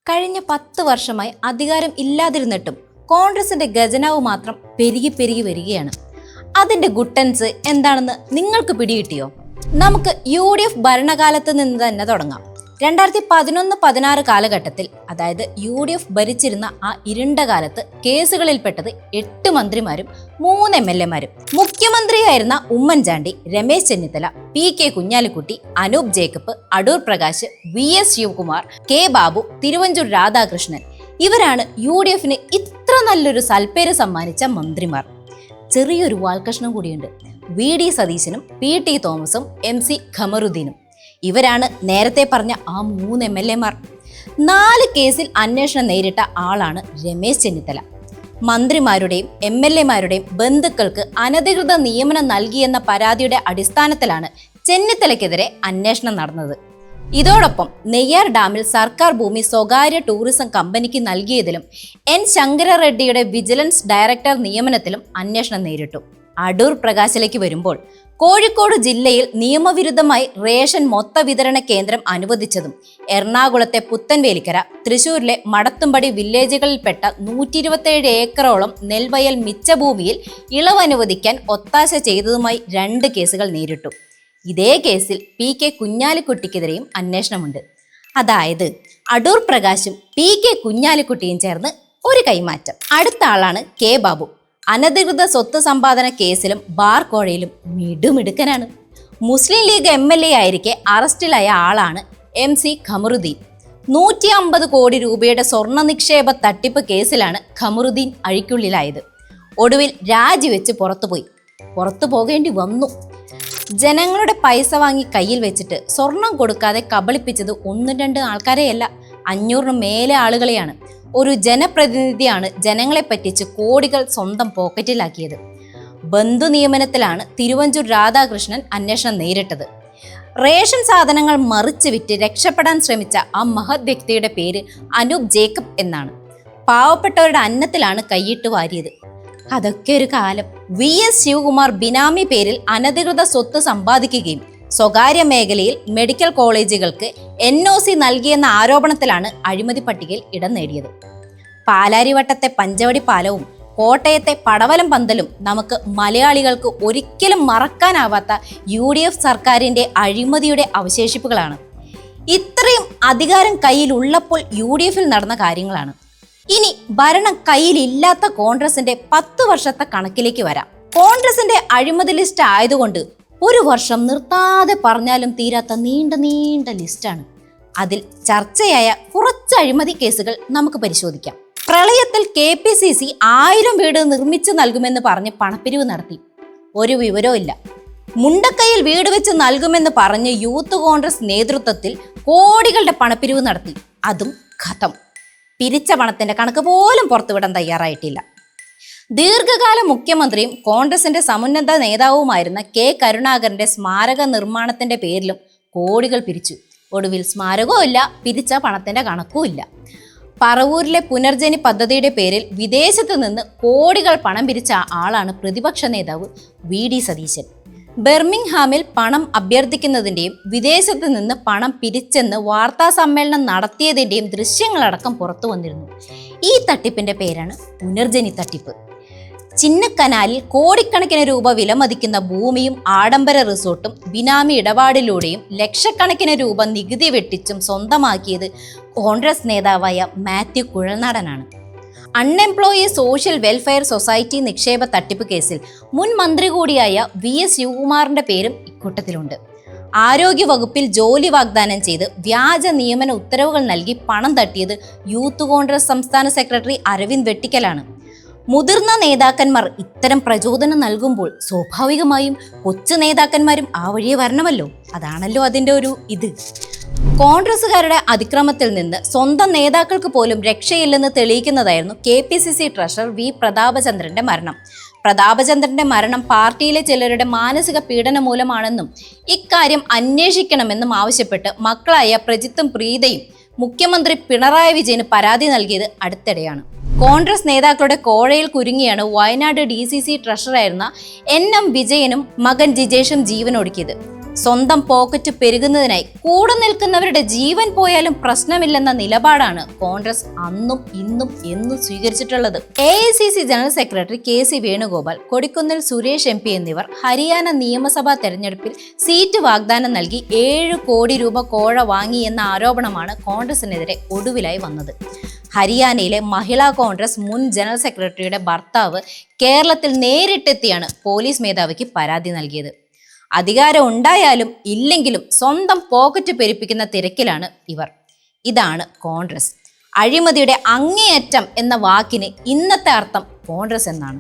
കഴിഞ്ഞ 10 വർഷമായി അധികാരം ഇല്ലാതിരുന്നിട്ടും കോൺഗ്രസിന്റെ ഖജനാവ് മാത്രം പെരുകി പെരുകി വരികയാണ്. അതിന്റെ ഗുട്ടൻസ് എന്താണെന്ന് നിങ്ങൾക്ക് പിടികിട്ടിയോ? നമുക്ക് UDF ഭരണകാലത്ത് നിന്ന് തന്നെ തുടങ്ങാം. 2011-16 കാലഘട്ടത്തിൽ, അതായത് UDF ഭരിച്ചിരുന്ന ആ ഇരുണ്ട കാലത്ത് കേസുകളിൽപ്പെട്ടത് 8 മന്ത്രിമാരും 3 MLA-മാരും. മുഖ്യമന്ത്രിയായിരുന്ന Oommen Chandy, Ramesh Chennithala, PK Kunhalikutty, Anoop Jacob, Adoor Prakash, VS Shivakumar, K Babu, Thiruvanchoor Radhakrishnan ഇവരാണ് UDF-ന് ഇത്ര നല്ലൊരു സൽപ്പേര് സമ്മാനിച്ച മന്ത്രിമാർ. ചെറിയൊരു വാൽകഷ്ണം കൂടിയുണ്ട്. VD സതീശനും PT തോമസും MC ഖമറുദ്ദീനും. ഇവരാണ് നേരത്തെ പറഞ്ഞ ആ 3 MLA-മാർ. 4 കേസിൽ അന്വേഷണം നേരിട്ട ആളാണ് രമേശ് ചെന്നിത്തല. മന്ത്രിമാരുടെയും MLA-മാരുടെയും ബന്ധുക്കൾക്ക് അനധികൃത നിയമനം നൽകിയെന്ന പരാതിയുടെ അടിസ്ഥാനത്തിലാണ് ചെന്നിത്തലയ്ക്കെതിരെ അന്വേഷണം നടന്നത്. ഇതോടൊപ്പം നെയ്യാർ ഡാമിൽ സർക്കാർ ഭൂമി സ്വകാര്യ ടൂറിസം കമ്പനിക്ക് നൽകിയതിലും N ശങ്കര റെഡ്ഡിയുടെ വിജിലൻസ് ഡയറക്ടർ നിയമനത്തിലും അന്വേഷണം നേരിട്ടു. അടൂർ പ്രകാശിലേക്ക് വരുമ്പോൾ, കോഴിക്കോട് ജില്ലയിൽ നിയമവിരുദ്ധമായി റേഷൻ മൊത്ത വിതരണ കേന്ദ്രം അനുവദിച്ചതും, എറണാകുളത്തെ പുത്തൻവേലിക്കര, തൃശൂരിലെ മടത്തുംപടി വില്ലേജുകളിൽപ്പെട്ട 127 ഏക്കറോളം നെൽവയൽ മിച്ചഭൂമിയിൽ ഇളവ് അനുവദിക്കാൻ ഒത്താശ ചെയ്തതുമായി 2 കേസുകൾ നേരിട്ടു. ഇതേ കേസിൽ PK കുഞ്ഞാലിക്കുട്ടിക്കെതിരെയും അന്വേഷണമുണ്ട്. അതായത് അടൂർ പ്രകാശും PK കുഞ്ഞാലിക്കുട്ടിയും ചേർന്ന് ഒരു കൈമാറ്റം. അടുത്ത ആളാണ് K ബാബു. അനധികൃത സ്വത്ത് സമ്പാദന കേസിലും ബാർ കോഴയിലും മിടുമിടുക്കനാണ്. മുസ്ലിം ലീഗ് MLA ആയിരിക്കെ അറസ്റ്റിലായ ആളാണ് MC ഖമറുദ്ദീൻ. 150 കോടി രൂപയുടെ സ്വർണ്ണ നിക്ഷേപ തട്ടിപ്പ് കേസിലാണ് ഖമറുദ്ദീൻ അഴിക്കുള്ളിലായത്. ഒടുവിൽ രാജിവെച്ച് പുറത്തു പോകേണ്ടി വന്നു. ജനങ്ങളുടെ പൈസ വാങ്ങി കയ്യിൽ വെച്ചിട്ട് സ്വർണം കൊടുക്കാതെ കബളിപ്പിച്ചത് 1-2 ആൾക്കാരെയല്ല, 500 മേലെ ആളുകളെയാണ്. ഒരു ജനപ്രതിനിധിയാണ് ജനങ്ങളെ പറ്റിച്ച് കോടികൾ സ്വന്തം പോക്കറ്റിലാക്കിയത്. ബന്ധു നിയമനത്തിലാണ് തിരുവഞ്ചൂർ രാധാകൃഷ്ണൻ അന്വേഷണം നേരിട്ടത്. റേഷൻ സാധനങ്ങൾ മറിച്ച് വിറ്റ് രക്ഷപ്പെടാൻ ശ്രമിച്ച ആ മഹത് വ്യക്തിയുടെ പേര് അനൂപ് ജേക്കബ് എന്നാണ്. പാവപ്പെട്ടവരുടെ അന്നത്തിലാണ് കൈയിട്ട് വാരിയത്. അതൊക്കെ ഒരു കാലം. VS ശിവകുമാർ ബിനാമി പേരിൽ അനധികൃത സ്വത്ത് സമ്പാദിക്കുകയും സ്വകാര്യ മേഖലയിൽ മെഡിക്കൽ കോളേജുകൾക്ക് NOC നൽകിയെന്ന ആരോപണത്തിലാണ് അഴിമതി പട്ടികയിൽ ഇടം നേടിയത്. പാലാരിവട്ടത്തെ പഞ്ചവടി പാലവും കോട്ടയത്തെ പടവലം പന്തലും നമുക്ക് മലയാളികൾക്ക് ഒരിക്കലും മറക്കാനാവാത്ത UDF സർക്കാരിൻ്റെ അഴിമതിയുടെ അവശേഷിപ്പുകളാണ്. ഇത്രയും അധികാരം കയ്യിലുള്ളപ്പോൾ UDF-ൽ നടന്ന കാര്യങ്ങളാണ്. ഇനി ഭരണം കയ്യിലില്ലാത്ത കോൺഗ്രസിന്റെ 10 വർഷത്തെ കണക്കിലേക്ക് വരാം. കോൺഗ്രസിന്റെ അഴിമതി ലിസ്റ്റ് ആയതുകൊണ്ട് ഒരു വർഷം നിർത്താതെ പറഞ്ഞാലും തീരാത്ത നീണ്ട ലിസ്റ്റാണ്. അതിൽ ചർച്ചയായ കുറച്ച് അഴിമതി കേസുകൾ നമുക്ക് പരിശോധിക്കാം. പ്രളയത്തിൽ KPCC 1000 വീട് നിർമ്മിച്ചു നൽകുമെന്ന് പറഞ്ഞ് പണപ്പിരിവ് നടത്തി. ഒരു വിവരവും ഇല്ല. മുണ്ടക്കയിൽ വീട് വെച്ച് നൽകുമെന്ന് പറഞ്ഞ് യൂത്ത് കോൺഗ്രസ് നേതൃത്വത്തിൽ കോടികളുടെ പണപ്പിരിവ് നടത്തി. അതും ഖതം. പിരിച്ച പണത്തിന്റെ കണക്ക് പോലും പുറത്തുവിടാൻ തയ്യാറായിട്ടില്ല. ദീർഘകാല മുഖ്യമന്ത്രിയും കോൺഗ്രസിന്റെ സമുന്നത നേതാവുമായിരുന്ന K കരുണാകരന്റെ സ്മാരക നിർമ്മാണത്തിന്റെ പേരിലും കോടികൾ പിരിച്ചു. ഒടുവിൽ സ്മാരകവും ഇല്ല, പിരിച്ച പണത്തിന്റെ കണക്കും ഇല്ല. പറവൂരിലെ പുനർജനി പദ്ധതിയുടെ പേരിൽ വിദേശത്ത് നിന്ന് കോടികൾ പണം പിരിച്ച ആളാണ് പ്രതിപക്ഷ നേതാവ് VD സതീശൻ. ബെർമിംഗ്ഹാമിൽ പണം അഭ്യർത്ഥിക്കുന്നതിൻ്റെയും വിദേശത്ത് നിന്ന് പണം പിരിച്ചെന്ന് വാർത്താ സമ്മേളനം നടത്തിയതിൻ്റെയും ദൃശ്യങ്ങളടക്കം പുറത്തു വന്നിരുന്നു. ഈ തട്ടിപ്പിന്റെ പേരാണ് പുനർജനി തട്ടിപ്പ്. ചിന്നക്കനാലിൽ കോടിക്കണക്കിന് രൂപ വിലമതിക്കുന്ന ഭൂമിയും ആഡംബര റിസോർട്ടും ബിനാമി ഇടപാടിലൂടെയും ലക്ഷക്കണക്കിന് രൂപ നികുതി വെട്ടിച്ചും സ്വന്തമാക്കിയത് കോൺഗ്രസ് നേതാവായ മാത്യു കുഴൽനാടനാണ്. അൺഎംപ്ലോയി സോഷ്യൽ വെൽഫെയർ സൊസൈറ്റി നിക്ഷേപ തട്ടിപ്പ് കേസിൽ മുൻ മന്ത്രി കൂടിയായ VS ശിവകുമാറിന്റെ പേരും ഇക്കൂട്ടത്തിലുണ്ട്. ആരോഗ്യ വകുപ്പിൽ ജോലി വാഗ്ദാനം ചെയ്ത് വ്യാജ നിയമന ഉത്തരവുകൾ നൽകി പണം തട്ടിയത് യൂത്ത് കോൺഗ്രസ് സംസ്ഥാന സെക്രട്ടറി അരവിന്ദ് വെട്ടിക്കലാണ്. മുതിർന്ന നേതാക്കന്മാർ ഇത്തരം പ്രചോദനം നൽകുമ്പോൾ സ്വാഭാവികമായും കൊച്ചു നേതാക്കന്മാരും ആ വഴിയെ വരണമല്ലോ. അതാണല്ലോ അതിൻ്റെ ഒരു ഇത്. കോൺഗ്രസുകാരുടെ അതിക്രമത്തിൽ നിന്ന് സ്വന്തം നേതാക്കൾക്ക് പോലും രക്ഷയില്ലെന്ന് തെളിയിക്കുന്നതായിരുന്നു KPCC ട്രഷറർ V പ്രതാപചന്ദ്രന്റെ മരണം. പ്രതാപചന്ദ്രന്റെ മരണം പാർട്ടിയിലെ ചിലരുടെ മാനസിക പീഡനം മൂലമാണെന്നും ഇക്കാര്യം അന്വേഷിക്കണമെന്നും ആവശ്യപ്പെട്ട് മക്കളായ പ്രജിത്തും പ്രീതയും മുഖ്യമന്ത്രി പിണറായി വിജയന് പരാതി നൽകിയത് അടുത്തിടെയാണ്. കോൺഗ്രസ് നേതാക്കളുടെ കോഴയിൽ കുരുങ്ങിയാണ് വയനാട് DCC ട്രഷററായിരുന്ന NM വിജയനും മകൻ ജിജേഷും ജീവനൊടുക്കിയത്. സ്വന്തം പോക്കറ്റ് പെരുകുന്നതിനായി കൂടെ നിൽക്കുന്നവരുടെ ജീവൻ പോയാലും പ്രശ്നമില്ലെന്ന നിലപാടാണ് കോൺഗ്രസ് അന്നും ഇന്നും എന്നും സ്വീകരിച്ചിട്ടുള്ളത്. AICC general secretary KC Venugopal, Kodikunnil Suresh MP എന്നിവർ ഹരിയാന നിയമസഭാ തെരഞ്ഞെടുപ്പിൽ സീറ്റ് വാഗ്ദാനം നൽകി 7 കോടി രൂപ കോഴ വാങ്ങി എന്ന ആരോപണമാണ് കോൺഗ്രസിനെതിരെ ഒടുവിലായി വന്നത്. ഹരിയാനയിലെ മഹിളാ കോൺഗ്രസ് മുൻ ജനറൽ സെക്രട്ടറിയുടെ ഭർത്താവ് കേരളത്തിൽ നേരിട്ടെത്തിയാണ് പോലീസ് മേധാവിക്ക് പരാതി നൽകിയത്. അധികാരം ഉണ്ടായാലും ഇല്ലെങ്കിലും സ്വന്തം പോക്കറ്റ് പെരുപ്പിക്കുന്ന തിരക്കിലാണ് ഇവർ. ഇതാണ് കോൺഗ്രസ്. അഴിമതിയുടെ അങ്ങേയറ്റം എന്ന വാക്കിന് ഇന്നത്തെ അർത്ഥം കോൺഗ്രസ് എന്നാണ്.